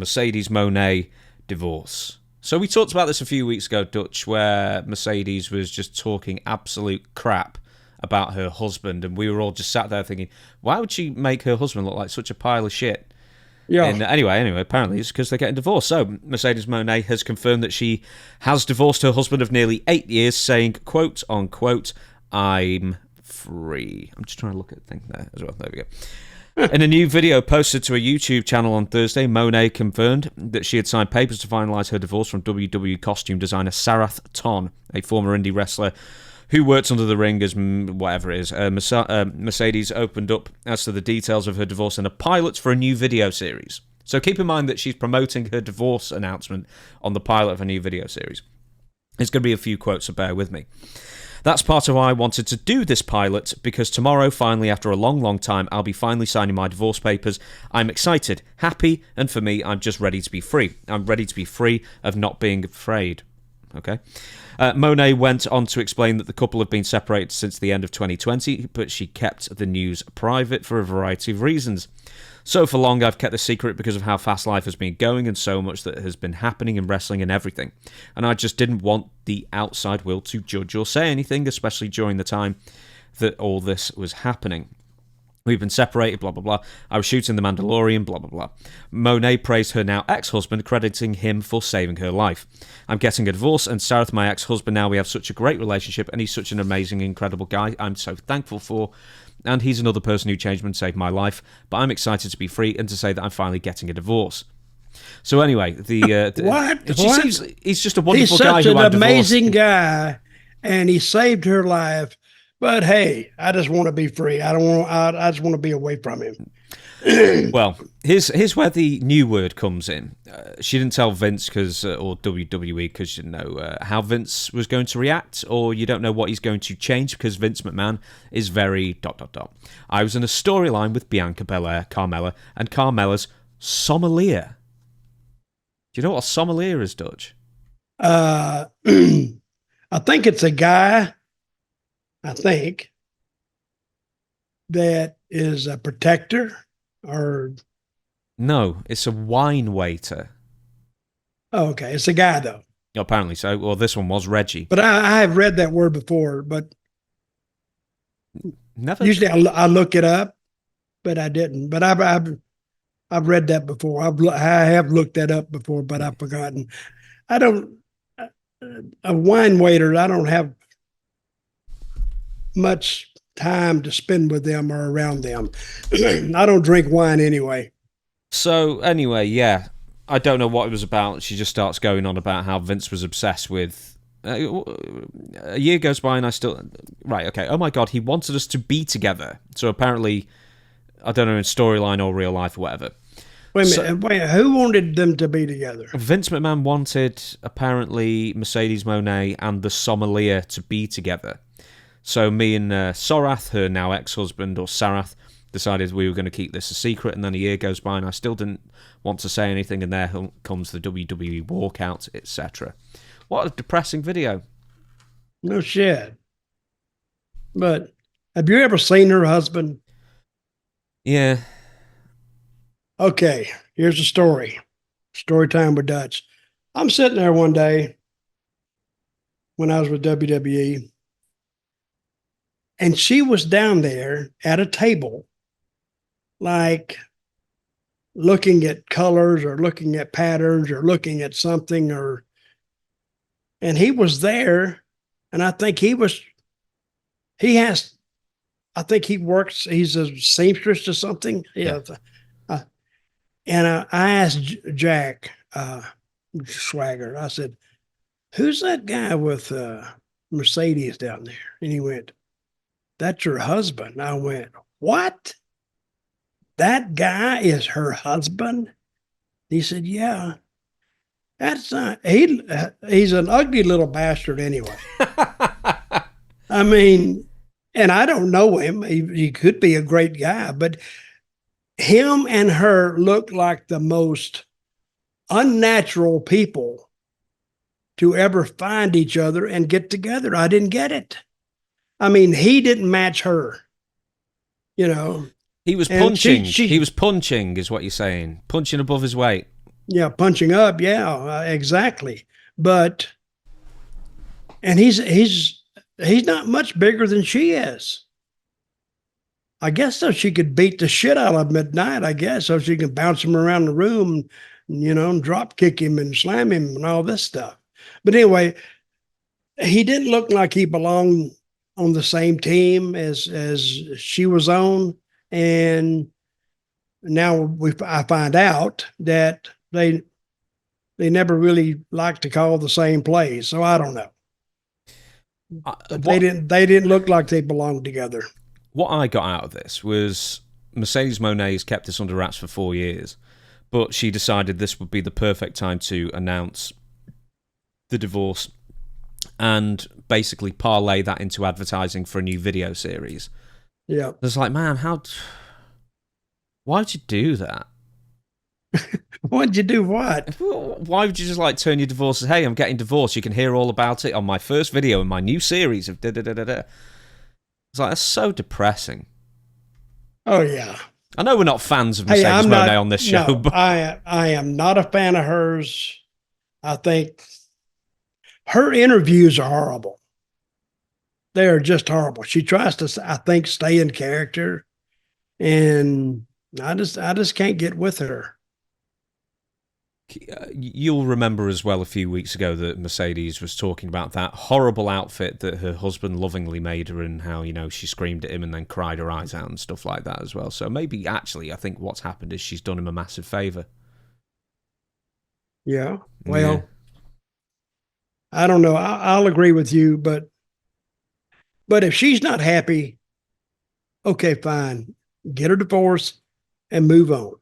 Mercedes Mone divorce. So we talked about this a few weeks ago, Dutch, where Mercedes was just talking absolute crap about her husband, and we were all just sat there thinking, why would she make her husband look like such a pile of shit? Yeah. And anyway, apparently it's because they're getting divorced. So Mercedes Mone has confirmed that she has divorced her husband of nearly 8 years, saying, quote unquote, I'm free. I'm just trying to look at the thing there as well. There we go. In a new video posted to a YouTube channel on Thursday, Mone confirmed that she had signed papers to finalise her divorce from WWE costume designer Sarath Ton, a former indie wrestler who works under the ring as whatever it is. Mercedes opened up as to the details of her divorce in a pilot for a new video series. So keep in mind that she's promoting her divorce announcement on the pilot of a new video series. There's going to be a few quotes, so bear with me. That's part of why I wanted to do this pilot, because tomorrow, finally, after a long, long time, I'll be finally signing my divorce papers. I'm excited, happy, and for me, I'm just ready to be free. I'm ready to be free of not being afraid. Okay. Mone went on to explain that the couple have been separated since the end of 2020, but she kept the news private for a variety of reasons. So for long, I've kept the secret because of how fast life has been going and so much that has been happening in wrestling and everything. And I just didn't want the outside world to judge or say anything, especially during the time that all this was happening. We've been separated, blah, blah, blah. I was shooting The Mandalorian, blah, blah, blah. Mone praised her now ex-husband, crediting him for saving her life. I'm getting a divorce, and Sarath, my ex-husband, now we have such a great relationship, and he's such an amazing, incredible guy I'm so thankful for. And he's another person who changed me and saved my life. But I'm excited to be free and to say that I'm finally getting a divorce. So anyway, What? He's just a wonderful He's guy such who an I'm amazing divorced. guy, and he saved her life. But hey, I just want to be free. I don't want. I just want to be away from him. Well, here's where the new word comes in. She didn't tell Vince or WWE because you didn't know how Vince was going to react, or you don't know what he's going to change because Vince McMahon is very ... I was in a storyline with Bianca Belair, Carmella, and Carmella's sommelier. Do you know what a sommelier is, Dutch? I think it's a guy. I think that is a protector, or No, it's a wine waiter. oh, okay, it's a guy though. Apparently so. Well, this one was Reggie. But I have read that word before. But Never. usually I look it up, but I didn't. But I've read that before. I have looked that up before, but I've forgotten. I don't. A wine waiter. I don't have much time to spend with them or around them. I don't drink wine anyway. So anyway, yeah, I don't know what it was about. She just starts going on about how Vince was obsessed with. A year goes by and I still. Right, okay. Oh my God, he wanted us to be together. So apparently, I don't know, in storyline or real life or whatever. Wait a minute. Wait, who wanted them to be together? Vince McMahon wanted apparently Mercedes Mone and the sommelier to be together. So me and Sorath, her now ex-husband, or Sarath, decided we were going to keep this a secret, and then a year goes by and I still didn't want to say anything, and there comes the WWE walkout, etc. What a depressing video. No shit. But have you ever seen her husband? Yeah. Okay, here's a story. Story time with Dutch. I'm sitting there one day when I was with WWE, and she was down there at a table, like looking at colors or looking at patterns or looking at something, and he was there, and I think he works, he's a seamstress or something. Yeah. And I asked Jack Swagger, I said, who's that guy with Mercedes down there? And he went, that's her husband. I went, what? That guy is her husband? He said, yeah. That's not, he's an ugly little bastard anyway. I mean, and I don't know him. He could be a great guy, but him and her looked like the most unnatural people to ever find each other and get together. I didn't get it. I mean, he didn't match her, you know. He was punching. He was punching, is what you're saying. Punching above his weight. Yeah, punching up. Yeah, exactly. But and he's not much bigger than she is. I guess so she could beat the shit out of him at night. I guess so she can bounce him around the room, and drop kick him and slam him and all this stuff. But anyway, he didn't look like he belonged on the same team as she was on, and now I find out that they never really liked to call the same plays. So I don't know. But they didn't look like they belonged together. What I got out of this was Mercedes Mone has kept this under wraps for 4 years, but she decided this would be the perfect time to announce the divorce and basically parlay that into advertising for a new video series. Yeah. It's like, man, why'd you do that? Why'd you do what? Why would you just like turn your divorce as, hey, I'm getting divorced. You can hear all about it on my first video in my new series of da-da-da-da-da. It's like, that's so depressing. Oh, yeah. I know we're not fans of Mercedes Mone on this show, no, but I am not a fan of hers. I think her interviews are horrible. They are just horrible. She tries to, I think, stay in character, and I just can't get with her. You'll remember as well a few weeks ago that Mercedes was talking about that horrible outfit that her husband lovingly made her and how, she screamed at him and then cried her eyes out and stuff like that as well. So maybe actually I think what's happened is she's done him a massive favour. Yeah. Well, yeah. I don't know. I'll agree with you, but if she's not happy, okay, fine. Get her divorced and move on.